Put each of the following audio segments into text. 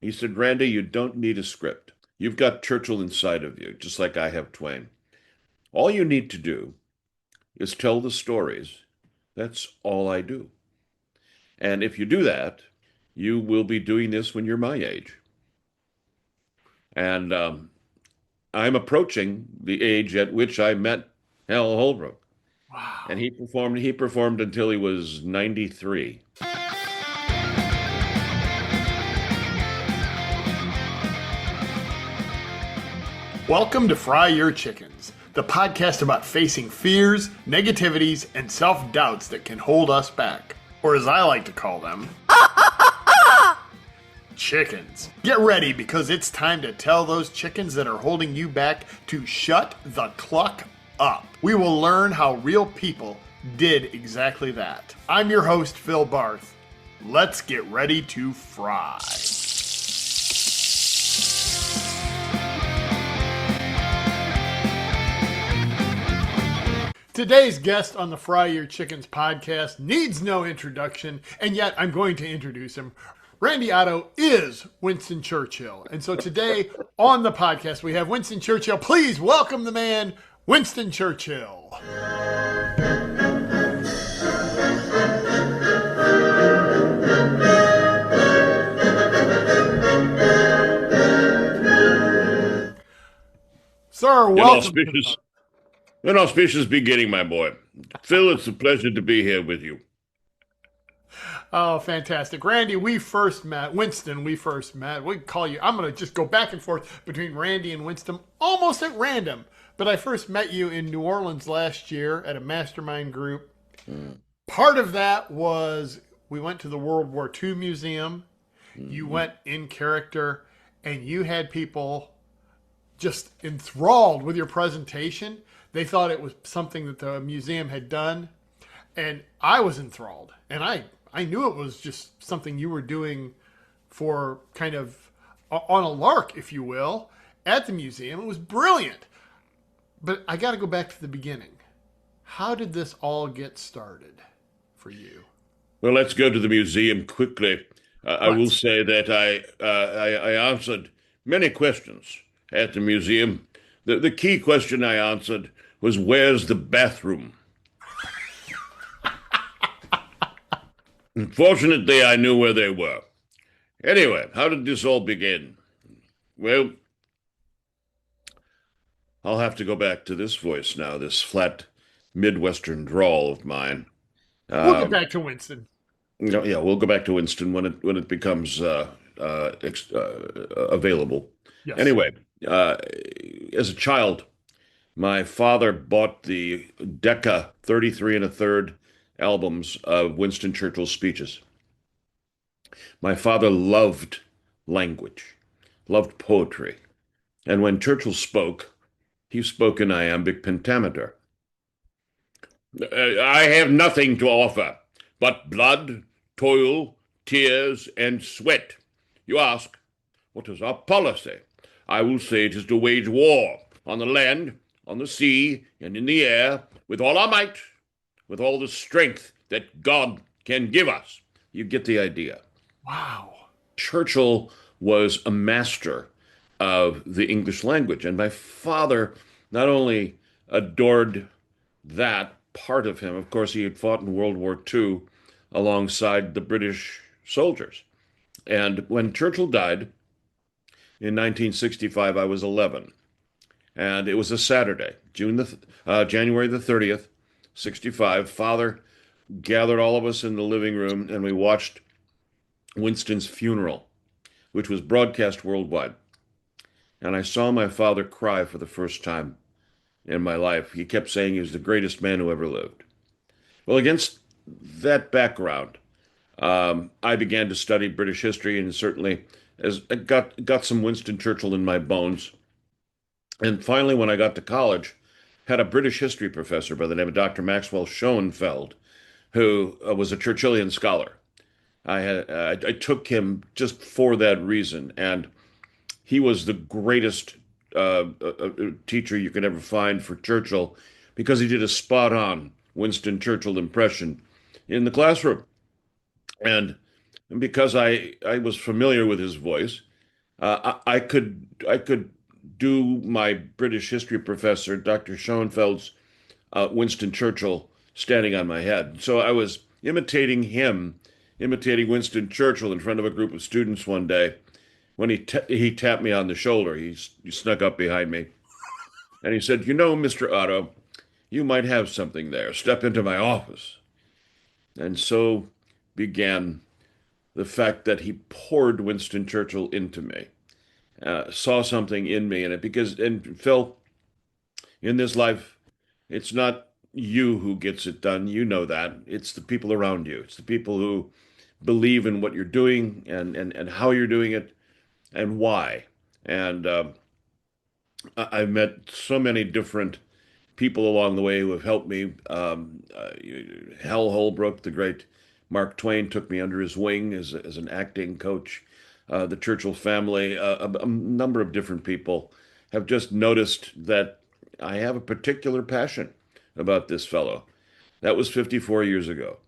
He said, Randy, you don't need a script. You've got Churchill inside of you, just like I have Twain. All you need to do is tell the stories. That's all I do. And if you do that, you will be doing this when you're my age. And I'm approaching the age at which I met Hal Holbrook. And Wow. he performed until he was 93. Welcome to Fry Your Chickens, the podcast about facing fears, negativities, and self doubts that can hold us back. Or as I like to call them, chickens. Get ready because it's time to tell those chickens that are holding you back to shut the cluck up. We will learn how real people did exactly that. I'm your host, Phil Barth. Let's get ready to fry. Today's guest on the Fry Your Chickens podcast needs no introduction, and yet I'm going to introduce him. Randy Otto is Winston Churchill. And so today on the podcast, we have Winston Churchill. Please welcome the man, Winston Churchill. Sir, welcome to the Inauspicious, inauspicious beginning, my boy. Phil, it's a pleasure to be here with you. Oh, fantastic. Randy, we first met. Winston, we first met. We call you. I'm going to just go back and forth between Randy and Winston almost at random. But I first met you in New Orleans last year at a mastermind group. Mm, Part of that was we went to the World War II Museum. You mhm. went in character and you had people just enthralled with your presentation. They thought it was something that the museum had done. And I was enthralled. And I knew it was just something you were doing for kind of on a lark, if you will, at the museum. It was brilliant. But I got to go back to the beginning. How did this all get started for you? Well, let's go to the museum quickly. I will Let's. say that I answered many questions at the museum. The key question I answered was, where's the bathroom? Fortunately, I knew where they were. Anyway, how did this all begin? Well, I'll have to go back to this voice now, this flat Midwestern drawl of mine. We'll get Um, back to Winston. yeah, we'll go back to Winston when it becomes available. Yes. Anyway, uh, as a child, my father bought the Decca 33 and a third albums of Winston Churchill's speeches. My father loved language, loved poetry, and when Churchill spoke, he spoke in iambic pentameter. I have nothing to offer but blood, toil, tears, and sweat. You ask, what is our policy? I will say it is to wage war on the land, on the sea, and in the air with all our might, with all the strength that God can give us. You get the idea. Wow. Churchill was a master of the English language, and my father not only adored that part of him. Of course, he had fought in World War II alongside the British soldiers. And when Churchill died in 1965, I was 11. And it was a Saturday, January the 30th, 65. Father gathered all of us in the living room and we watched Winston's funeral, which was broadcast worldwide. And I saw my father cry for the first time in my life. He kept saying he was the greatest man who ever lived. Well, against that background, I began to study British history, and certainly as I got some Winston Churchill in my bones. And finally, when I got to college, had a British history professor by the name of Dr. Maxwell Schoenfeld, who was a Churchillian scholar. I took him just for that reason, and he was the greatest teacher you could ever find for Churchill because he did a spot on Winston Churchill impression in the classroom. And because I was familiar with his voice, I could do my British history professor, Dr. Schoenfeld's Winston Churchill standing on my head. So I was imitating him, imitating Winston Churchill in front of a group of students one day when he tapped me on the shoulder. He snuck up behind me and he said, "You know, Mr. Otto, you might have something there. Step into my office." And so began the fact that he poured Winston Churchill into me, saw something in me in it. Because, and Phil, in this life, it's not you who gets it done. You know that. It's the people around you. It's the people who believe in what you're doing and how you're doing it and why. And I've met so many different people along the way who have helped me. Hal Holbrook, the great Mark Twain, took me under his wing as an acting coach. The Churchill family, a number of different people have just noticed that I have a particular passion about this fellow. That was 54 years ago.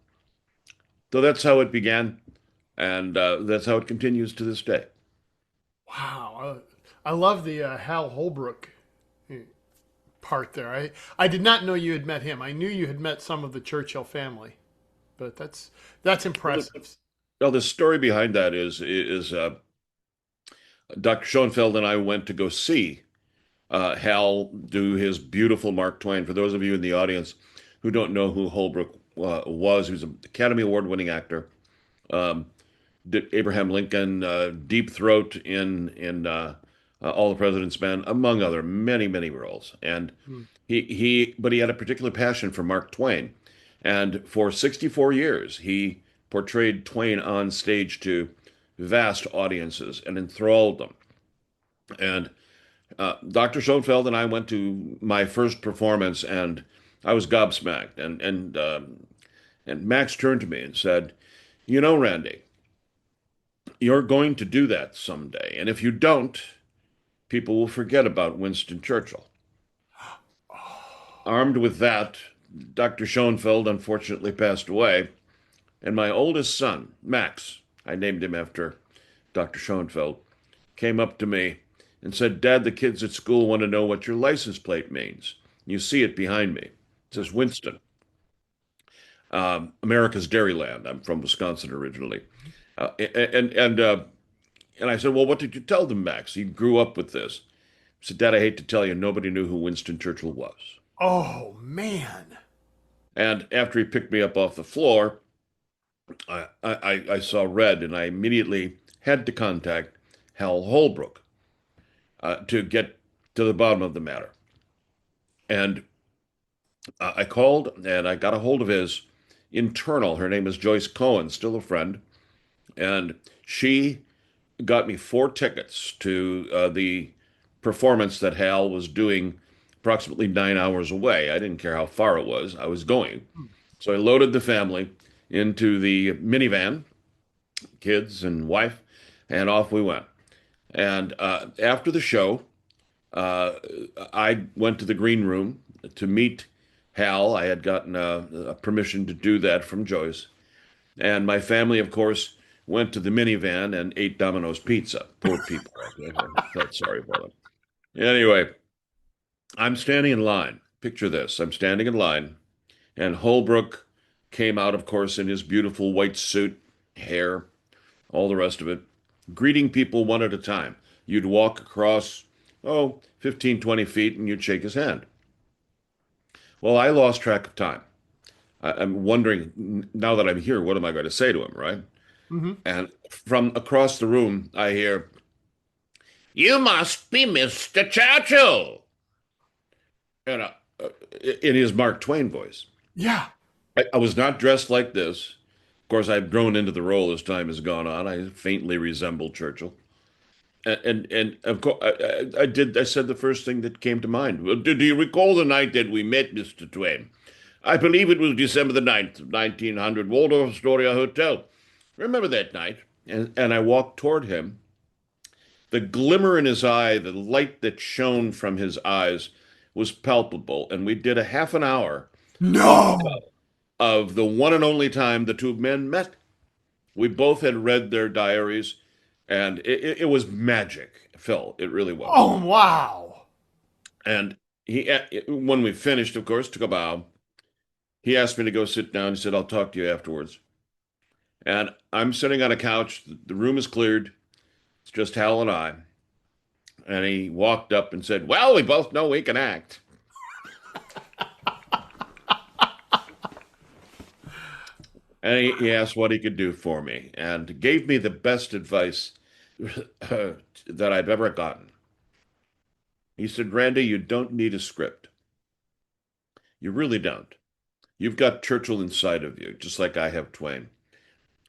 So that's how it began, and that's how it continues to this day. Wow, I love the Hal Holbrook part there. I did not know you had met him. I knew you had met some of the Churchill family, but that's Well, impressive. the story behind that is Dr. Schoenfeld and I went to go see Hal do his beautiful Mark Twain. For those of you in the audience who don't know who Holbrook was, he was an Academy Award winning actor. Um, did Abraham Lincoln, Deep Throat in All the President's Men, among other many roles. And Hmm. but he had a particular passion for Mark Twain, and for 64 years he portrayed Twain on stage to vast audiences and enthralled them. And Dr. Schoenfeld and I went to my first performance, and I was gobsmacked. And Max turned to me and said, "You know, Randy, you're going to do that someday, and if you don't, people will forget about Winston Churchill." Armed with that, Dr. Schoenfeld unfortunately passed away, and my oldest son, Max, I named him after Dr. Schoenfeld, came up to me and said, "Dad, the kids at school want to know what your license plate means. You see it behind me. It says Winston, America's Dairyland." I'm from Wisconsin originally. And I said, "Well, what did you tell them, Max? He grew up with this." He said, "Dad, I hate to tell you, nobody knew who Winston Churchill was." Oh man. And after he picked me up off the floor, I saw red, and I immediately had to contact Hal Holbrook to get to the bottom of the matter. And I called and I got a hold of his internal. Her name is Joyce Cohen, still a friend, and she got me 4 tickets to the performance that Hal was doing approximately 9 hours away. I didn't care how far it was, I was going. So I loaded the family into the minivan, kids and wife, and off we went. And after the show, uh, I went to the green room to meet Hal. I had gotten a permission to do that from Joyce. And my family, of course, went to the minivan and ate Domino's pizza. Poor people. I felt sorry for them. Anyway, I'm standing in line. Picture this. I'm standing in line, and Holbrook came out, of course, in his beautiful white suit, hair, all the rest of it, greeting people one at a time. You'd walk across, 15, 20 feet, and you'd shake his hand. Well, I lost track of time. I'm wondering, now that I'm here, what am I going to say to him, right? Hmm. And from across the room, I hear, "You must be Mr. Churchill," and in his Mark Twain voice. Yeah. I was not dressed like this. Of course, I've grown into the role as time has gone on. I faintly resemble Churchill. And of course, I did. I said the first thing that came to mind. "Well, do you recall the night that we met, Mr. Twain? I believe it was December the 9th, 1900, Waldorf Astoria Hotel. Remember that night?" And I walked toward him. The glimmer in his eye, the light that shone from his eyes was palpable. And we did a half an hour of No. the one and only time the two men met. We both had read their diaries. And it was magic, Phil. It really was. Oh, wow. And when we finished, of course, took a bow. He asked me to go sit down. He said, "I'll talk to you afterwards." And I'm sitting on a couch. The room is cleared. It's just Hal and I. And he walked up and said, "Well, we both know we can act." And he asked what he could do for me and gave me the best advice that I've ever gotten. He said, "Randy, you don't need a script. You really don't. You've got Churchill inside of you, just like I have Twain.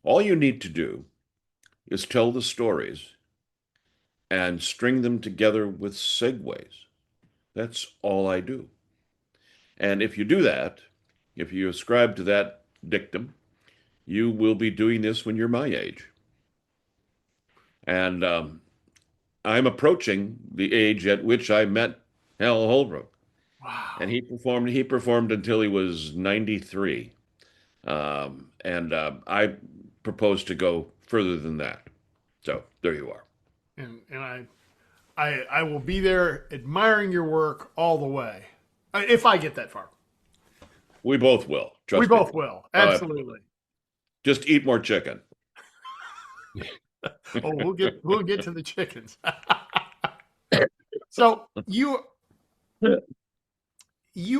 All you need to do is tell the stories and string them together with segues. That's all I do. And if you do that, if you ascribe to that dictum, you will be doing this when you're my age." And I'm approaching the age at which I met Hal Holbrook, and Wow. he performed until he was 93, and I propose to go further than that. So there you are. And I will be there admiring your work all the way. If I get that far. We both will. We Trust me. both will. Oh, absolutely. Absolutely. Just eat more chicken. Oh, we'll get to the chickens. So you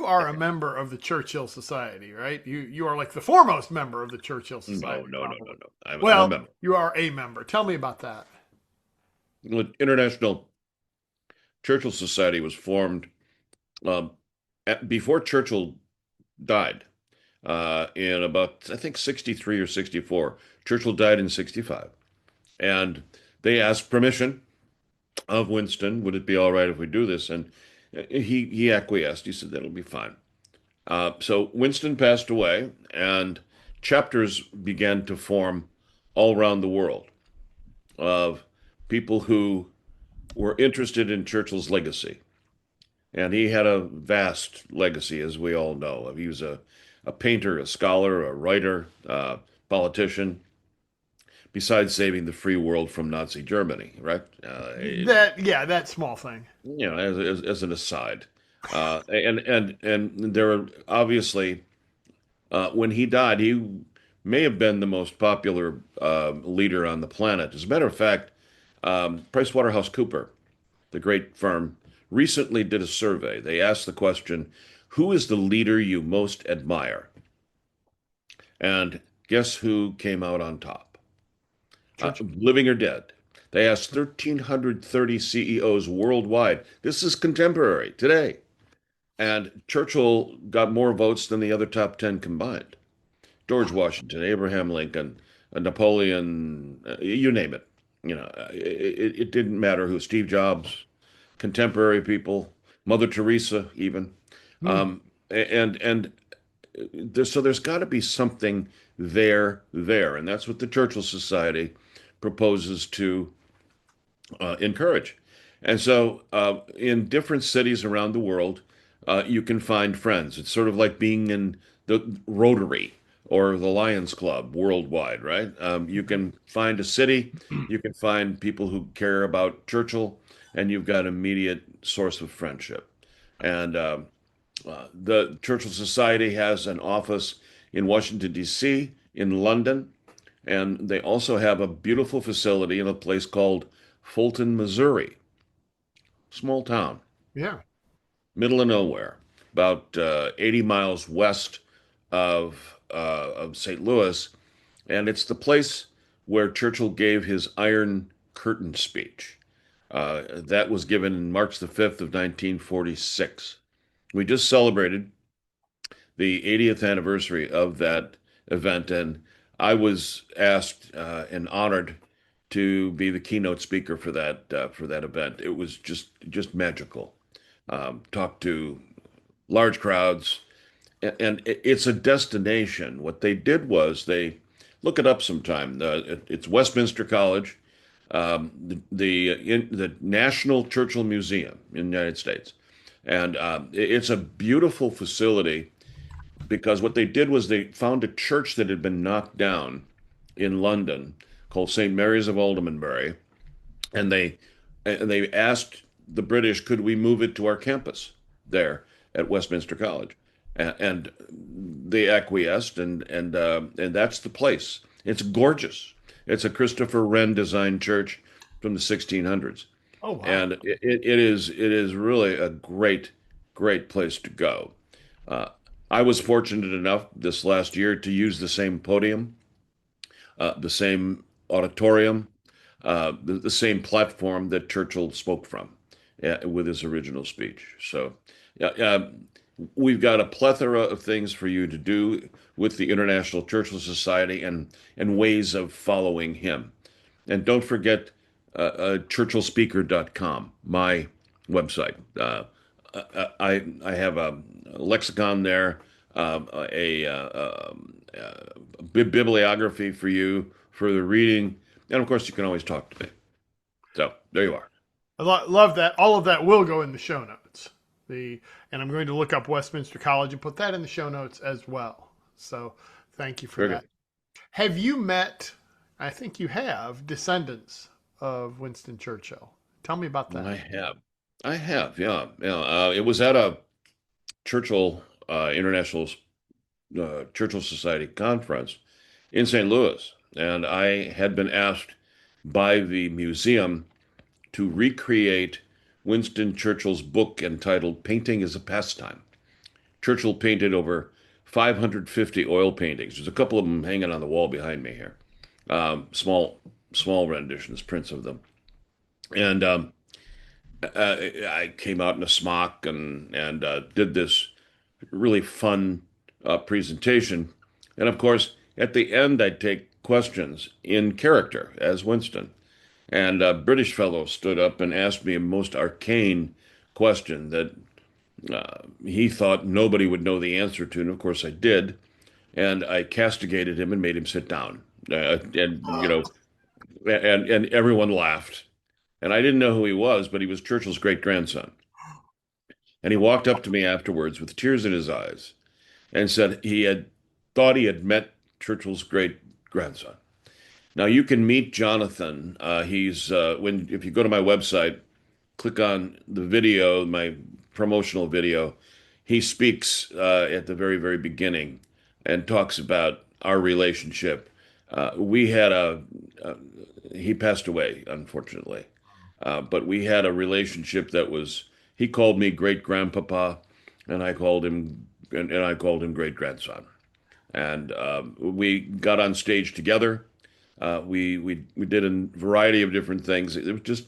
are a member of the Churchill Society, right? You are like the foremost member of the Churchill No, Society, no, no, no, probably. no. I'm a Well, member. you are a member. Tell me about that. The International Churchill Society was formed um, before Churchill died in about, I think, 63 or 64. Churchill died in 65. And they asked permission of Winston, would it be all right if we do this? And he acquiesced. He said, that'll be fine. So Winston passed away, and chapters began to form all around the world of people who were interested in Churchill's legacy. And he had a vast legacy, as we all know. He was a painter, a scholar, a writer, politician, besides saving the free world from Nazi Germany, right? That small thing. As an aside. And there are obviously, when he died, he may have been the most popular leader on the planet. As a matter of fact, PricewaterhouseCooper, the great firm, recently did a survey. They asked the question, who is the leader you most admire? And guess who came out on top? Churchill. Living or dead. They asked 1,330 CEOs worldwide. This is contemporary, today. And Churchill got more votes than the other top 10 combined. George Washington, Abraham Lincoln, Napoleon, you name it. It didn't matter who. Steve Jobs, contemporary people, Mother Teresa, even. Hmm. So there's got to be something there, and that's what the Churchill Society proposes to encourage. And so, in different cities around the world, you can find friends. It's sort of like being in the Rotary or the Lions Club worldwide, right? You can find a city, you can find people who care about Churchill, and you've got immediate source of friendship. And the Churchill Society has an office in Washington, D.C., in London, and they also have a beautiful facility in a place called Fulton, Missouri. Small town, Yeah. middle of nowhere, about 80 miles west of St. Louis, and it's the place where Churchill gave his Iron Curtain speech. That was given March the 5th of 1946. We just celebrated the 80th anniversary of that event, and I was asked and honored to be the keynote speaker for that event. It was just magical. Talked to large crowds, and it's a destination. What they did was they look it up sometime. It's Westminster College, the National Churchill Museum in the United States, and it's a beautiful facility because what they did was they found a church that had been knocked down in London called St. Mary's of Aldermanbury, and they asked the British, could we move it to our campus there at Westminster College, and they acquiesced, and that's the place. It's gorgeous. It's a Christopher Wren designed church from the 1600s, Oh wow. and it is really a great place to go. Uh, I was fortunate enough this last year to use the same podium, the same auditorium, the same platform that Churchill spoke from with his original speech. So, we've got a plethora of things for you to do with the International Churchill Society and ways of following him. And don't forget churchillspeaker.com, my website. I have a lexicon there, a bibliography for you for the reading, and of course you can always talk to me. So there you are. Love that. All of that will go in the show notes. The and I'm going to look up Westminster College and put that in the show notes as well. So thank you for Very that. good. Have you met? I think you have descendants of Winston Churchill. Tell me about that. I have, I have, yeah, yeah. It was at a Churchill International Churchill Society conference in St. Louis, and I had been asked by the museum to recreate Winston Churchill's book entitled "Painting is a Pastime." Churchill painted over 550 oil paintings. There's a couple of them hanging on the wall behind me here. Small renditions, prints of them. And I came out in a smock and did this really fun presentation. And of course, at the end, I'd take questions in character as Winston. And a British fellow stood up and asked me a most arcane question that he thought nobody would know the answer to. And of course, I did. And I castigated him and made him sit down. And everyone laughed. And I didn't know who he was, but he was Churchill's great grandson. And he walked up to me afterwards with tears in his eyes and said he had thought he had met Churchill's great grandson. Now you can meet Jonathan. He's when if you go to my website, click on the video, my promotional video. He speaks at the very beginning and talks about our relationship. We had a he passed away, unfortunately, but we had a relationship that was. He called me great grandpapa, and I called him great grandson. And we got on stage together. We did a variety of different things. It was just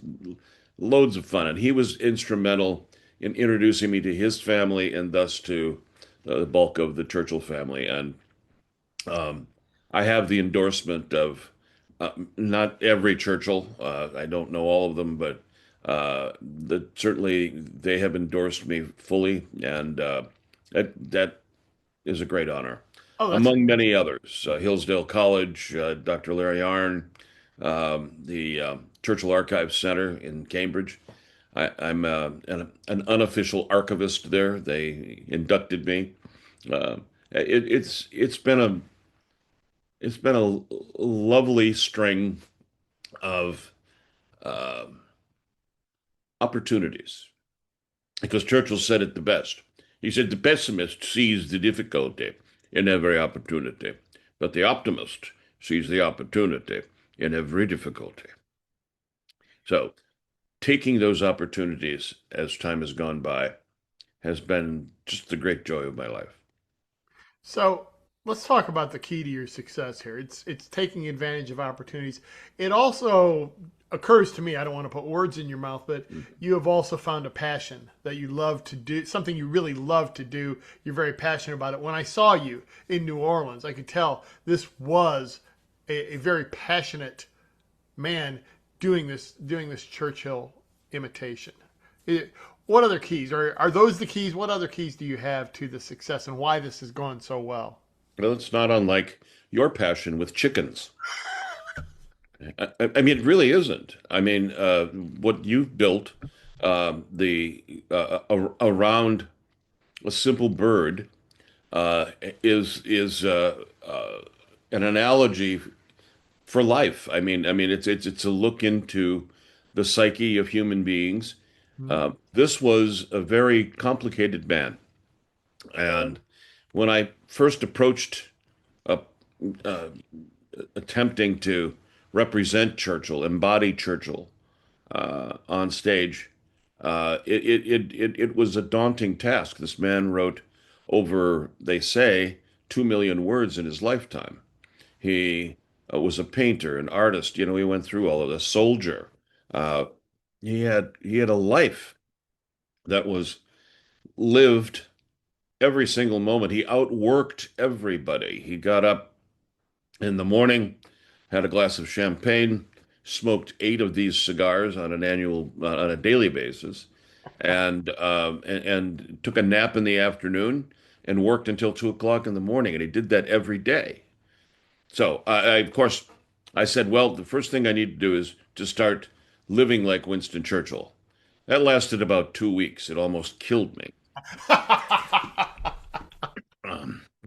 loads of fun, and he was instrumental in introducing me to his family and thus to the bulk of the Churchill family. And I have the endorsement of not every Churchill. I don't know all of them, but certainly they have endorsed me fully, and that is a great honor, Oh, that's among many others. Hillsdale College, Dr. Larry Arnn, the Churchill Archives Center in Cambridge. I'm an unofficial archivist there. They inducted me. It's been a lovely string of uh, opportunities because Churchill said it the best. He said the pessimist sees the difficulty in every opportunity, but the optimist sees the opportunity in every difficulty. So taking those opportunities as time has gone by has been just the great joy of my life. so. Let's talk about the key to your success here. It's taking advantage of opportunities. It also occurs to me. I don't want to put words in your mouth, but you have also found a passion that you love to do, something you really love to do. You're very passionate about it. When I saw you in New Orleans, I could tell this was a very passionate man doing this Churchill imitation. What other keys are those the keys? What other keys do you have to the success and why this has gone so well? Well, it's not unlike your passion with chickens. I mean, it really isn't. I mean, what you've built, the around a simple bird, is an analogy for life. I mean, it's a look into the psyche of human beings. Mhm. This was a very complicated man. And when I first approached uh, uh, attempting to represent Churchill, embody Churchill on stage, it was a daunting task. This man wrote over, they say, 2 million words in his lifetime. He was a painter, an artist. You know, he went through all of this. Soldier. Uh, he had a life that was lived every single moment. He outworked everybody. He got up in the morning, had a glass of champagne, smoked 8 of these cigars on a daily basis, and took a nap in the afternoon and worked until 2 o'clock in the morning. And he did that every day. So of course, I said, well, the first thing I need to do is to start living like Winston Churchill. That lasted about 2 weeks. It almost killed me.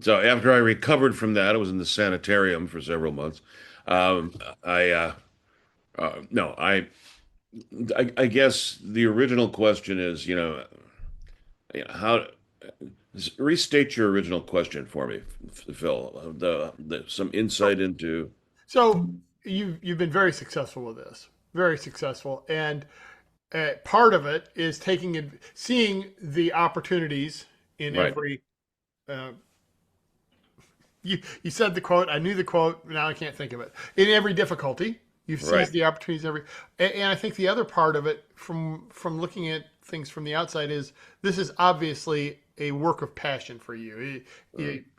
So after I recovered from that, I was in the sanitarium for several months. Um, I no, I guess the original question is, how restate your original question for me, Phil. Some insight into So you've been very successful with this, very successful, and part of it is seeing the opportunities in right, every. Uh, you said the quote. I knew the quote. Now I can't think of it. In every difficulty, you've seized right. the opportunities. And I think the other part of it, from looking at things from the outside, is this is obviously a work of passion for you,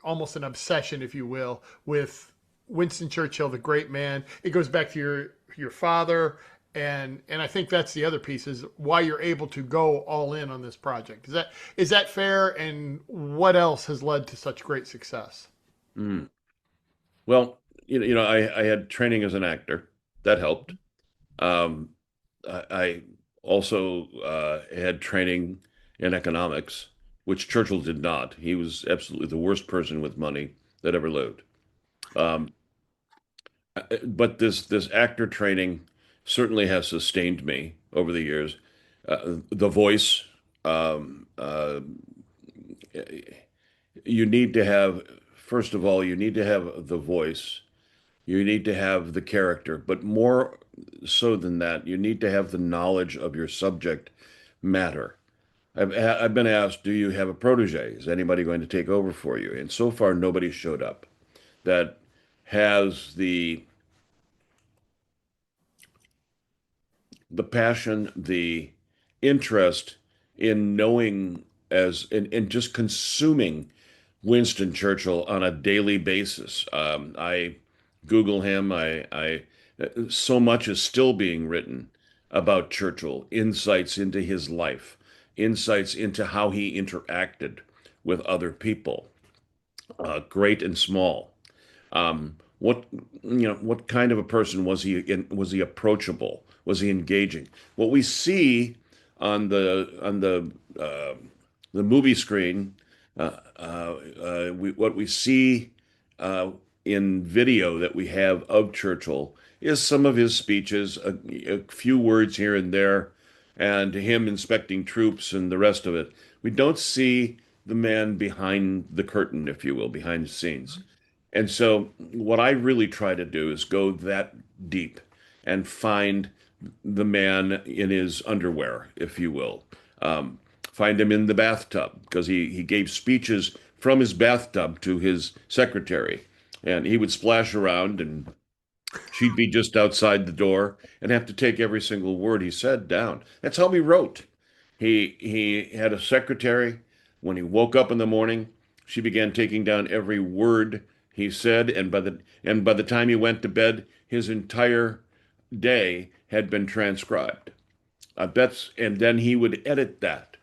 almost an obsession, if you will, with Winston Churchill, the great man. It goes back to your father, and I think that's the other piece is why you're able to go all in on this project. Is that fair? And what else has led to such great success? Mm. Well, I had training as an actor. That helped. Um, I also had training in economics, which Churchill did not. He was absolutely the worst person with money that ever lived. Um, but this actor training certainly has sustained me over the years. The voice, you need to have, first of all, you need to have the voice. You need to have the character, but more so than that, you need to have the knowledge of your subject matter. I've been asked, do you have a protege? Is anybody going to take over for you? And so far, nobody showed up that has the passion, the interest in knowing in just consuming Winston Churchill on a daily basis. I Google him. I so much is still being written about Churchill, insights into his life, insights into how he interacted with other people, great and small. What kind of a person was he? Was he approachable? Was he engaging? What we see on the movie screen, what we see in video that we have of Churchill is some of his speeches, a few words here and there, and him inspecting troops and the rest of it. We don't see the man behind the curtain, if you will, behind the scenes. And so, what I really try to do is go that deep and find the man in his underwear, if you will. Find him in the bathtub because he gave speeches from his bathtub to his secretary. And he would splash around and she'd be just outside the door and have to take every single word he said down. That's how he wrote. He had a secretary. When he woke up in the morning, she began taking down every word he said, and by the time he went to bed, his entire day had been transcribed. And then he would edit that.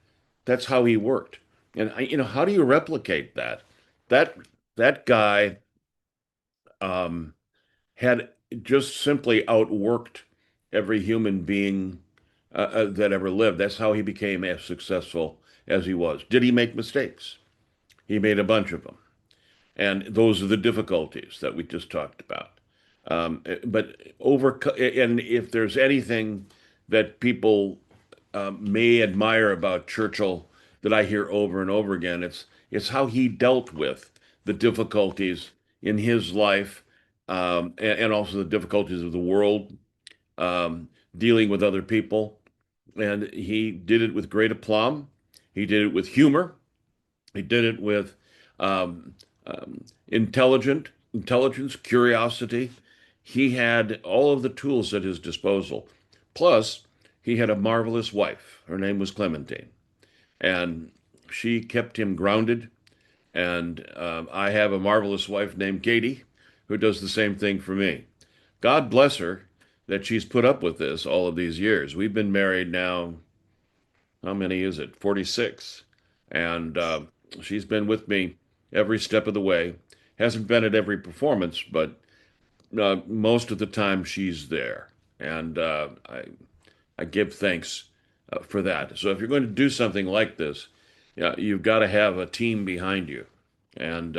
That's how he worked. And how do you replicate that? That that guy um, had just simply outworked every human being that ever lived. That's how he became as successful as he was. Did he make mistakes? He made a bunch of them. And those are the difficulties that we just talked about. But over, and if there's anything that people may admire about Churchill that I hear over and over again. It's how he dealt with the difficulties in his life, and also the difficulties of the world, um, dealing with other people. And he did it with great aplomb. He did it with humor. He did it with um, intelligence, curiosity. He had all of the tools at his disposal. Plus, he had a marvelous wife. Her name was Clementine, and she kept him grounded. And I have a marvelous wife named Katie, who does the same thing for me. God bless her that she's put up with this all of these years. We've been married now, how many is it? 46. And she's been with me every step of the way. Hasn't been at every performance, but most of the time she's there. And I give thanks for that. So if you're going to do something like this, yeah, you've got to have a team behind you. And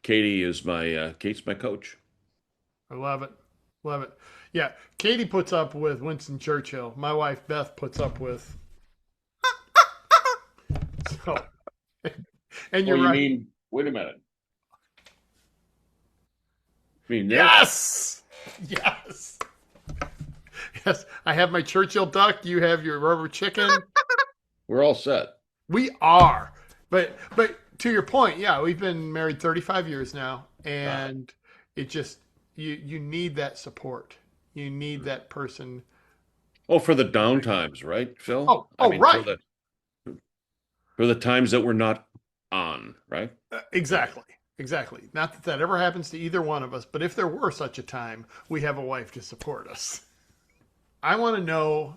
Kate's my coach. I love it. Love it. Yeah. Katie puts up with Winston Churchill. My wife, Beth, puts up with. So, and Oh, you're you right. mean, wait a minute. You mean this? Yes. Yes. Yes. I have my Churchill duck. You have your rubber chicken. We're all set. We are. But to your point, yeah, we've been married 35 years now, Uh, and it just you need that support. You need that person. oh, for the down times, right, Phil? Oh, I oh, mean, right. for the times that we're not on, right? Exactly. Exactly. Not that that ever happens to either one of us, but if there were such a time, we have a wife to support us. I want to know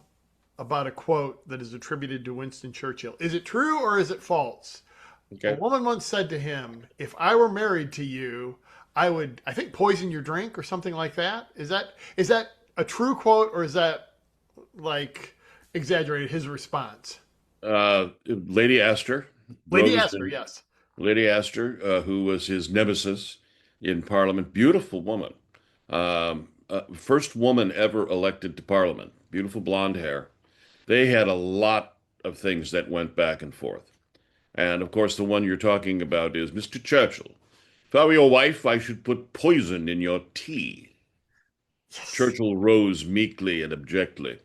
about a quote that is attributed to Winston Churchill. Is it true or is it false? A Okay. woman once said to him, "If I were married to you, I would, I think, poison your drink or something like that." Is that a true quote or is that like exaggerated? His response, Lady Astor, Lady Rose Astor, and yes. Lady Astor, who was his nemesis in Parliament, beautiful woman. First woman ever elected to Parliament, beautiful blonde hair. They had a lot of things that went back and forth. And of course, the one you're talking about is Mr. Churchill. If I were your wife, I should put poison in your tea. Yes, Churchill rose meekly and abjectly.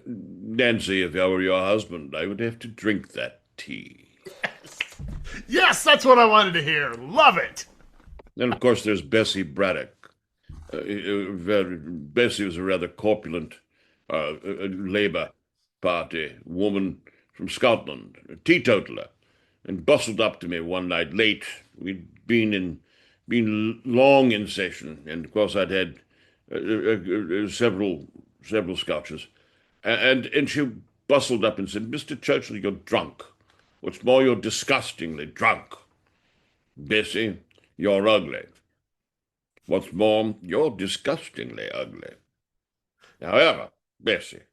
Nancy, if I were your husband, I would have to drink that tea. yes, that's what I wanted to hear. Love it. Then, of course, there's Bessie Braddock. Bessie was a rather corpulent Labour Party woman from Scotland, a teetotaler, and bustled up to me one night late. We'd been long in session, and of course I'd had several scotches, and she bustled up and said, "Mr. Churchill, you're drunk. What's more, you're disgustingly drunk. Bessie, you're ugly. What's more, you're disgustingly ugly. However, Bessie,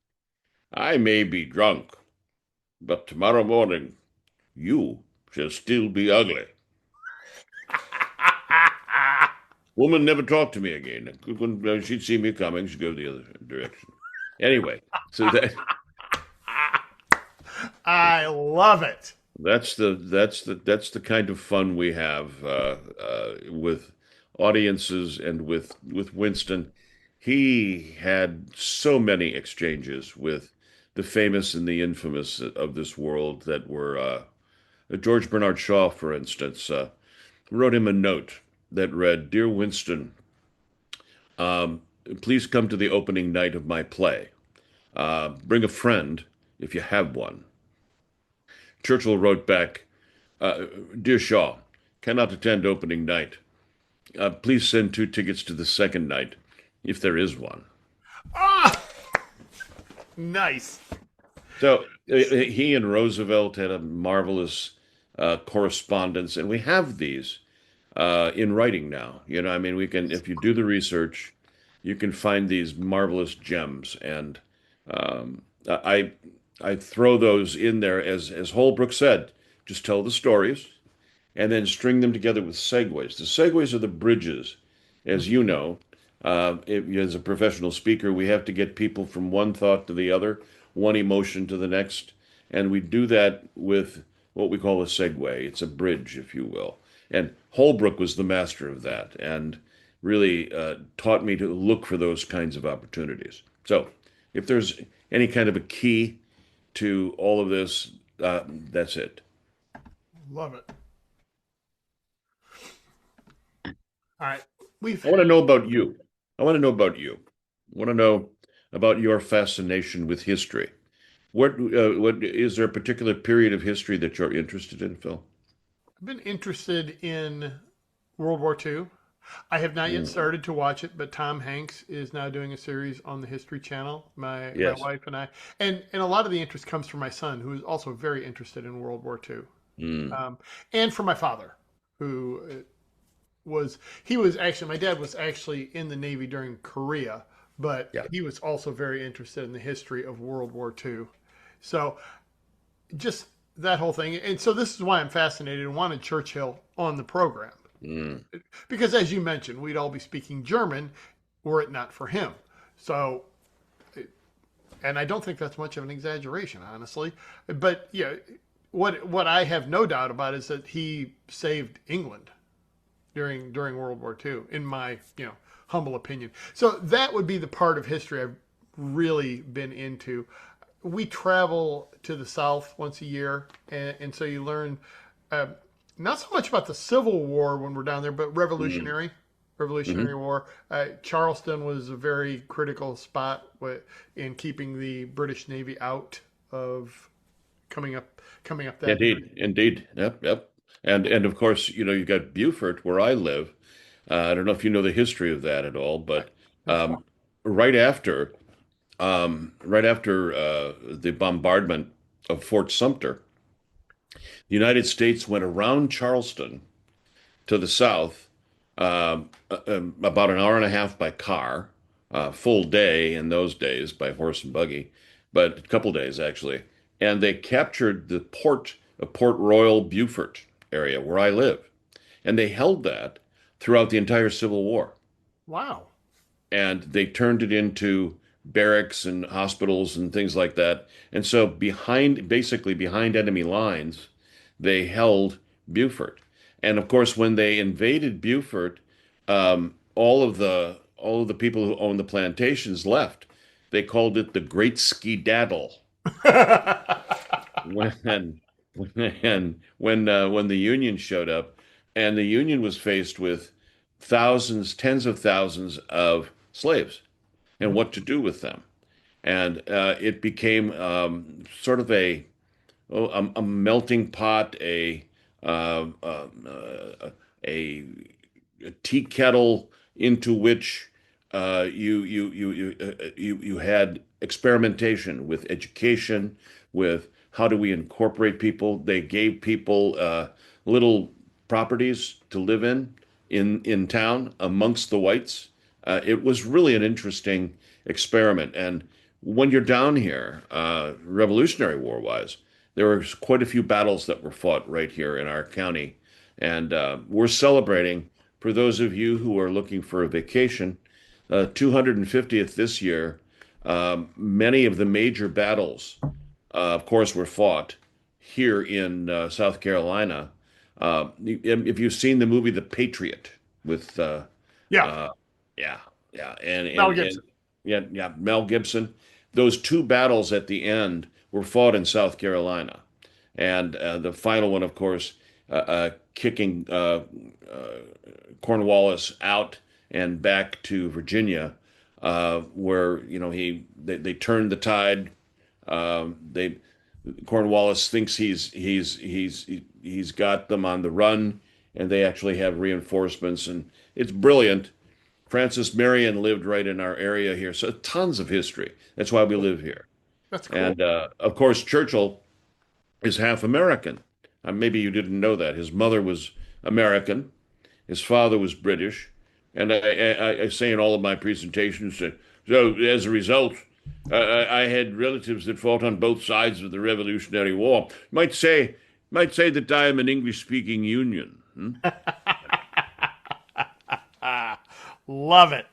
I may be drunk, but tomorrow morning you shall still be ugly." Woman never talked to me again. She'd see me coming, she'd go the other direction. Anyway, so I love it. that's the kind of fun we have with audiences and with Winston. He had so many exchanges with the famous and the infamous of this world that were George Bernard Shaw, for instance, wrote him a note that read, "Dear Winston, please come to the opening night of my play. Bring a friend if you have one." Churchill wrote back, "Dear Shaw, cannot attend opening night. Please send 2 tickets to the second night, if there is one." Ah, nice. So he and Roosevelt had a marvelous correspondence, and we have these in writing now. I mean, we can, if you do the research, you can find these marvelous gems, and I I throw those in there as Holbrook said, just tell the stories and then string them together with segues. The segues are the bridges, as you know, As a professional speaker, we have to get people from one thought to the other, one emotion to the next, and we do that with what we call a segue. It's a bridge, if you will. And Holbrook was the master of that, and really taught me to look for those kinds of opportunities. So, if there's any kind of a key to all of this, that's it. Love it. All right. We've I want to know about you. I want to know about you. I want to know about your fascination with history. What is there a particular period of history that you're interested in, Phil? been interested in World War II. I have not yet Mm, started to watch it, but Tom Hanks is now doing a series on the History Channel. My yes. wife and I, and a lot of the interest comes from my son, who is also very interested in World War II, Mm, and from my father, who was he was actually my dad was actually in the Navy during Korea, but yeah. he was also very interested in the history of World War II. So just that whole thing, and so this is why I'm fascinated and wanted Churchill on the program Mm, because, as you mentioned, we'd all be speaking German were it not for him. So, and I don't think that's much of an exaggeration, honestly. But yeah, what I have no doubt about is that he saved England during World War II, in my humble opinion. So that would be the part of history I've really been into. We travel to the South once a year, and so you learn uh, not so much about the Civil War when we're down there, but mm, Revolutionary mhm. War. Charleston was a very critical spot in keeping the British Navy out of coming up that Indeed, indeed. Yep, yep. And of course, you've got Beaufort, where I live. I don't know if you know the history of that at all, but that's fine. um, right after right after the bombardment of Fort Sumter, the United States went around Charleston to the south, about an hour and a half by car, full day in those days by horse and buggy, but a couple days actually. And they captured the port of Port Royal Beaufort area where I live. And they held that throughout the entire Civil War. Wow. And they turned it into barracks and hospitals and things like that. And so basically behind enemy lines, they held Beaufort. And of course, when they invaded Beaufort, all of the people who owned the plantations left. They called it the Great Skedaddle. When when the Union showed up, and the Union was faced with thousands, tens of thousands of slaves, and what to do with them. And it became sort of a melting pot, a tea kettle into which you had experimentation with education, with how do we incorporate people. They gave people little properties to live in town amongst the whites. It was really an interesting experiment. And when you're down here, Revolutionary War wise, there were quite a few battles that were fought right here in our county. And we're celebrating, for those of you who are looking for a vacation, 250th this year. Many of the major battles, of course, were fought here in South Carolina. If you've seen the movie The Patriot with Yeah, uh, yeah, yeah, and Mel and and Gibson. yeah, yeah, Mel Gibson. Those two battles at the end were fought in South Carolina, and the final one, of course, kicking Cornwallis out and back to Virginia, where they turned the tide. They Cornwallis thinks he's got them on the run, and they actually have reinforcements, and it's brilliant. Francis Marion lived right in our area here, so tons of history. That's why we live here. That's cool. And of course, Churchill is half American. Maybe you didn't know that. His mother was American, his father was British, and I say in all of my presentations that so as a result, I had relatives that fought on both sides of the Revolutionary War. Might say that I am an English-speaking Union. Hmm? Love it.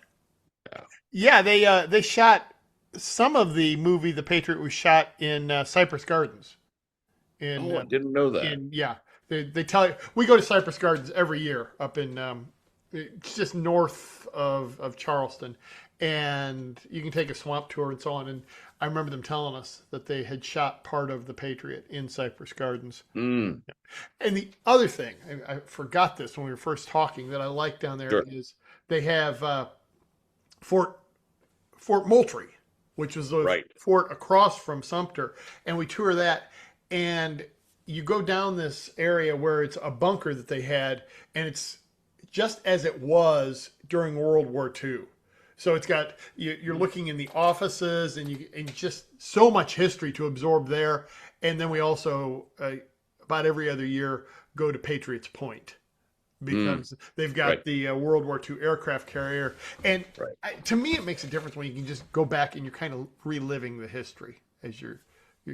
Yeah, they shot some of the movie. The Patriot was shot in Cypress Gardens. In Oh, I didn't know that. yeah, they tell you we go to Cypress Gardens every year up in it's just north of Charleston, and you can take a swamp tour and so on. And I remember them telling us that they had shot part of the Patriot in Cypress Gardens. Mm, And the other thing, I forgot this when we were first talking, that I like down there sure. is they have Fort Fort Moultrie, which was the Right. fort across from Sumter, and we tour that. And you go down this area where it's a bunker that they had, and it's just as it was during World War II. So it's got you're looking in the offices, and just so much history to absorb there. And then we also about every other year go to Patriots Point Mm, because they've right. got the World War II aircraft carrier. And Right. to me, it makes a difference when you can just go back and you're kind of reliving the history as you're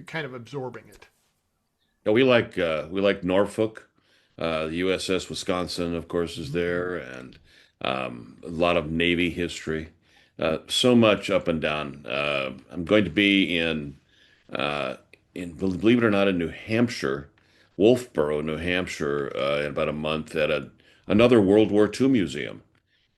kind of absorbing it. Yeah, we like Norfolk. The USS Wisconsin, of course, is there, and a lot of Navy history. So much up and down. I'm going to be uh, believe it or not, in New Hampshire, Wolfboro, New Hampshire, in about a month at another World War II museum.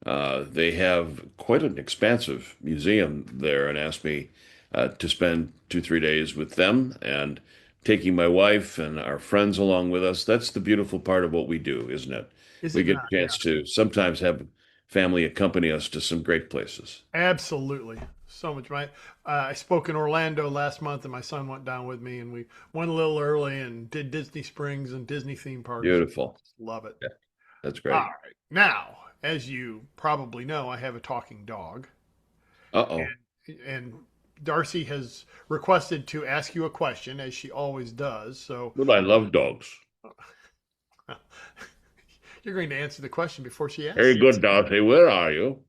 They have quite an expansive museum there and asked me to spend 2, 3 days with them and taking my wife and our friends along with us. That's the beautiful part of what we do, isn't it? Is We it get not? a Yeah, chance to sometimes have family accompany us to some great places. absolutely. So much, right? I spoke in Orlando last month, and my son went down with me, and we went a little early and did Disney Springs and Disney theme parks. Beautiful. Just love it. Yeah, that's All great. right. Now, as you probably know, I have a talking dog, Uh-oh. and Darcy has requested to ask you a question, as she always does. So But I love dogs. you're going to answer the question before she Very asks good, it. Dorothy. Where are you?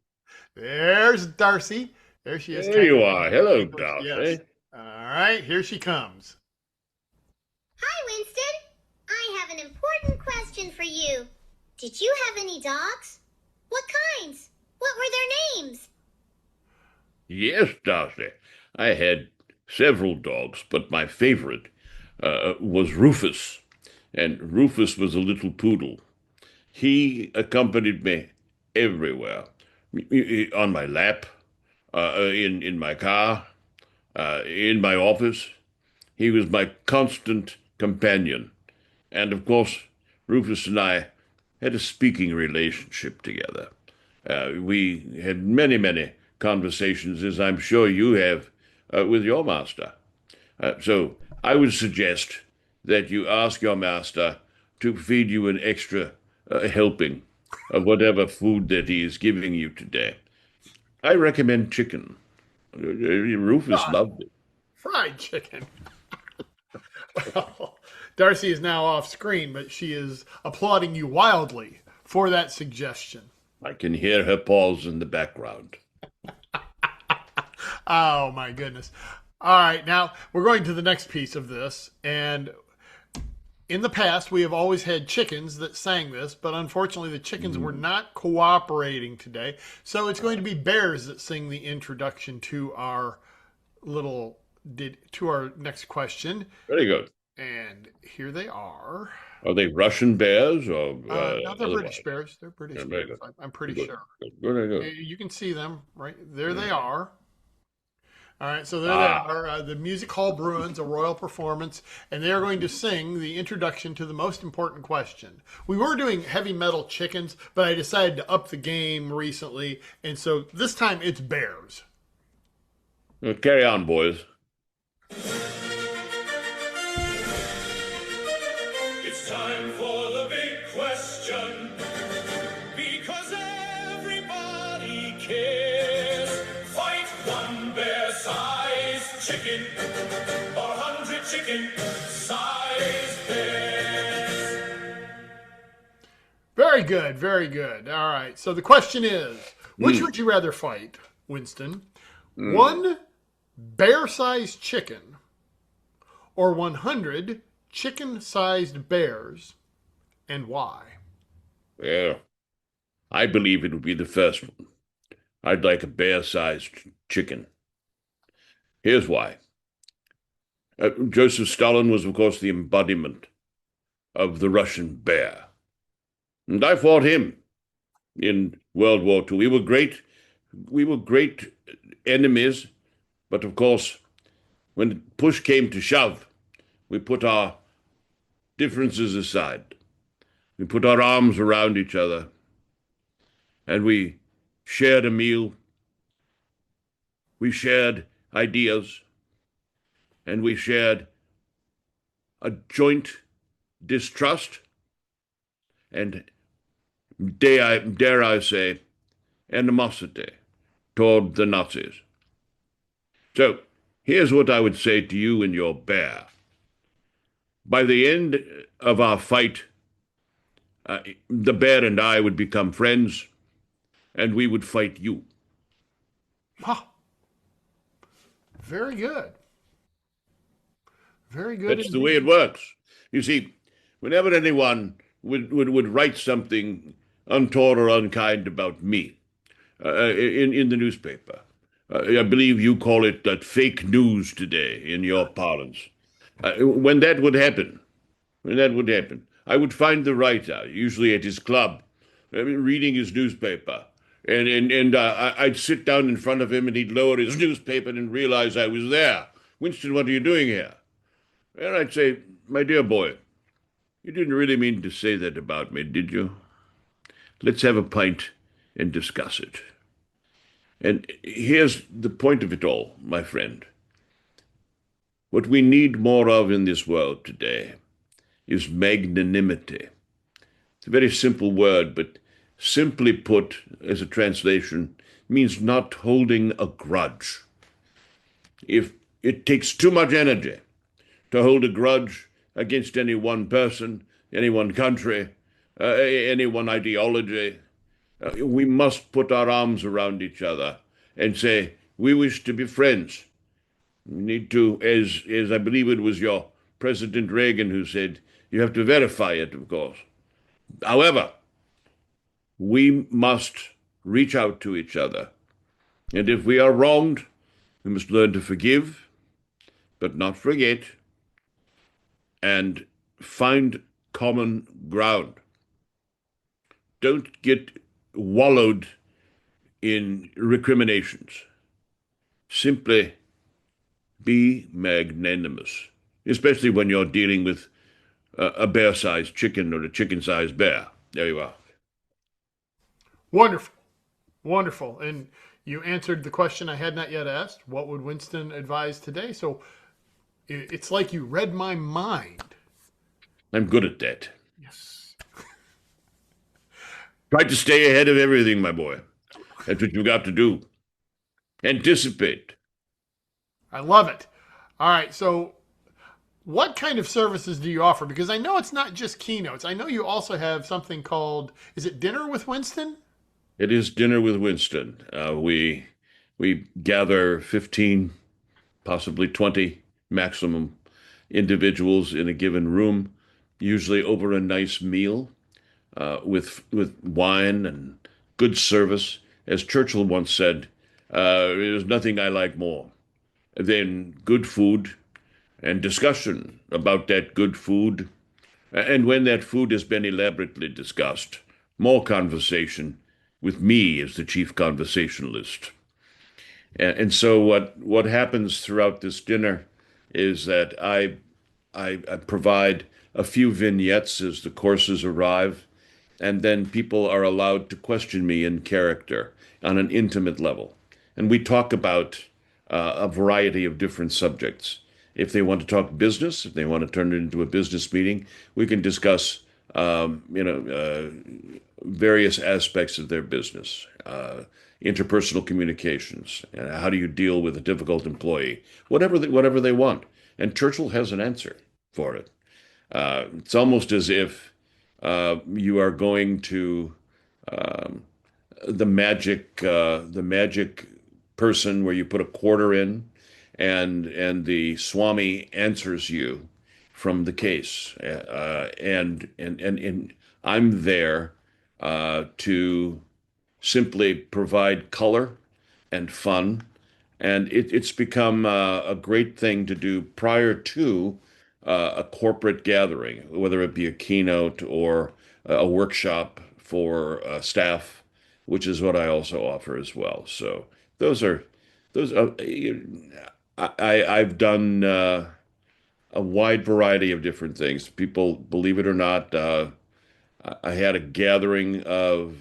There's Darcy. There she is, There kind you of are. Hello, giggles. Yes. Dorothy. All right, here she comes. Hi, Winston. I have an important question for you. Did you have any dogs? What kinds? What were their names? Yes, Darcy. I had several dogs, but my favorite was Rufus. And Rufus was a little poodle. He accompanied me everywhere, on my lap, in my car, in my office. He was my constant companion. And of course, Rufus and I had a speaking relationship together. We had many, many conversations, as I'm sure you have with your master. So I would suggest that you ask your master to feed you an extra helping of whatever food that he is giving you today. I recommend chicken. Rufus Ah, loved it. fried chicken. Well, Darcy is now off screen, but she is applauding you wildly for that suggestion. I can hear her paws in the background. Oh my goodness. All right, now we're going to the next piece of this. And in the past, we have always had chickens that sang this, but unfortunately, the chickens were Mm, not cooperating today. So it's going to be bears that sing the introduction to our little did to our next question. very good. And here they are. Are they Russian bears or No, they're British otherwise? bears. They're Yeah, British very bears. good. I'm pretty Good. sure. Good. Very good. You can see them right there. They Mm. are. All right, so there they Ah, are. The Music Hall Bruins, a royal performance, and they are going to sing the introduction to the most important question. We were doing heavy metal chickens, but I decided to up the game recently, and so this time it's bears. carry on, boys. It's time for the big question because everybody cares. Fight one bear-sized chicken or 100 chicken-sized bears. Very good, very good. All right, so the question is, which Mm, would you rather fight, Winston? mm. One bear-sized chicken or 100 chicken-sized bears, and why? Yeah, I believe it would be the first one. I'd like a bear-sized chicken. Here's why. Joseph Stalin was, of course, the embodiment of the Russian bear. And I fought him in World War II. We were great enemies, but of course, when push came to shove, we put our differences aside. We put our arms around each other, and we shared a meal. We shared ideas, and we shared a joint distrust and, dare I say, animosity toward the Nazis. So here's what I would say to you and your bear. By the end of our fight, the bear and I would become friends, and we would fight you. Huh. Very good. Very good That's the way it indeed. works. You see, whenever anyone would write something untoward or unkind about me in the newspaper, I believe you call it that fake news today in your parlance. When that would happen, I would find the writer, usually at his club, reading his newspaper. And I'd sit down in front of him and he'd lower his newspaper and realize I was there. Winston, what are you doing here? And I'd say, my dear boy, you didn't really mean to say that about me, did you? Let's have a pint and discuss it. And here's the point of it all, my friend. What we need more of in this world today is magnanimity. It's a very simple word, but simply put, as a translation, means not holding a grudge. If it takes too much energy to hold a grudge against any one person, any one country, any one ideology, we must put our arms around each other and say, we wish to be friends. We need to, as I believe it was your President Reagan who said, you have to verify it, of course. However, we must reach out to each other. And if we are wronged, we must learn to forgive, but not forget, and find common ground. Don't get wallowed in recriminations. Simply be magnanimous, especially when you're dealing with a bear-sized chicken or a chicken-sized bear. There you are. Wonderful. Wonderful. And you answered the question I had not yet asked. What would Winston advise today? So it's like you read my mind. I'm good at that. Yes. Try to stay ahead of everything, my boy. That's what you've got to do. Anticipate. I love it. All right. So what kind of services do you offer? Because I know it's not just keynotes. I know you also have something called, is it Dinner with Winston? It is Dinner with Winston. We gather 15, possibly 20 maximum individuals in a given room, usually over a nice meal, with wine and good service. As Churchill once said, there's nothing I like more than good food and discussion about that good food. And when that food has been elaborately discussed, more conversation with me as the chief conversationalist. And so what happens throughout this dinner is that I provide a few vignettes as the courses arrive, and then people are allowed to question me in character on an intimate level. And we talk about a variety of different subjects. If they want to talk business, if they want to turn it into a business meeting, we can discuss, various aspects of their business, interpersonal communications. How do you deal with a difficult employee? Whatever they want. And Churchill has an answer for it. It's almost as if you are going to the magic person where you put a quarter in, and the Swami answers you from the case, and I'm there to simply provide color and fun. And it's become a great thing to do prior to a corporate gathering, whether it be a keynote or a workshop for staff, which is what I also offer as well. So those are those. I've done a wide variety of different things. People, believe it or not, I had a gathering of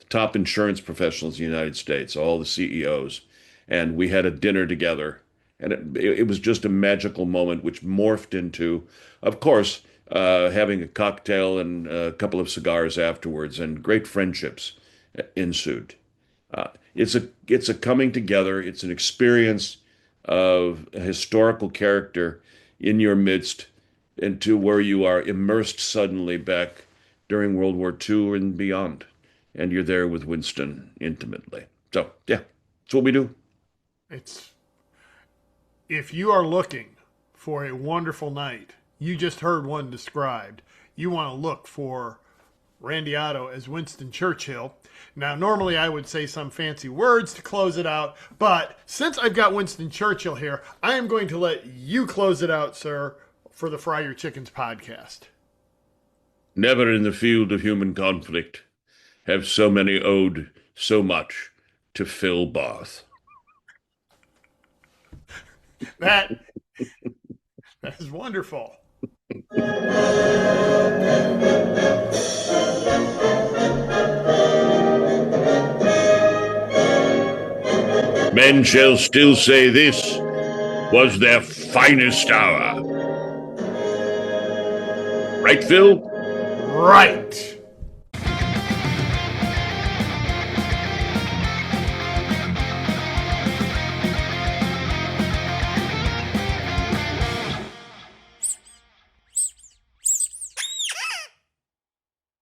top insurance professionals in the United States, all the CEOs, and we had a dinner together. And it was just a magical moment, which morphed into, of course, having a cocktail and a couple of cigars afterwards, and great friendships ensued. It's a coming together. It's an experience of a historical character in your midst, into where you are immersed suddenly back during World War II and beyond, and you're there with Winston intimately. So yeah, that's what we do. It's if you are looking for a wonderful night, you just heard one described. You want to look for Randy Otto as Winston Churchill. Now, normally I would say some fancy words to close it out, but since I've got Winston Churchill here, I am going to let you close it out, sir, for the Fry Your Chickens podcast. Never in the field of human conflict have so many owed so much to Phil Barth. That is wonderful. Men shall still say this was their finest hour. Right, Phil? Right.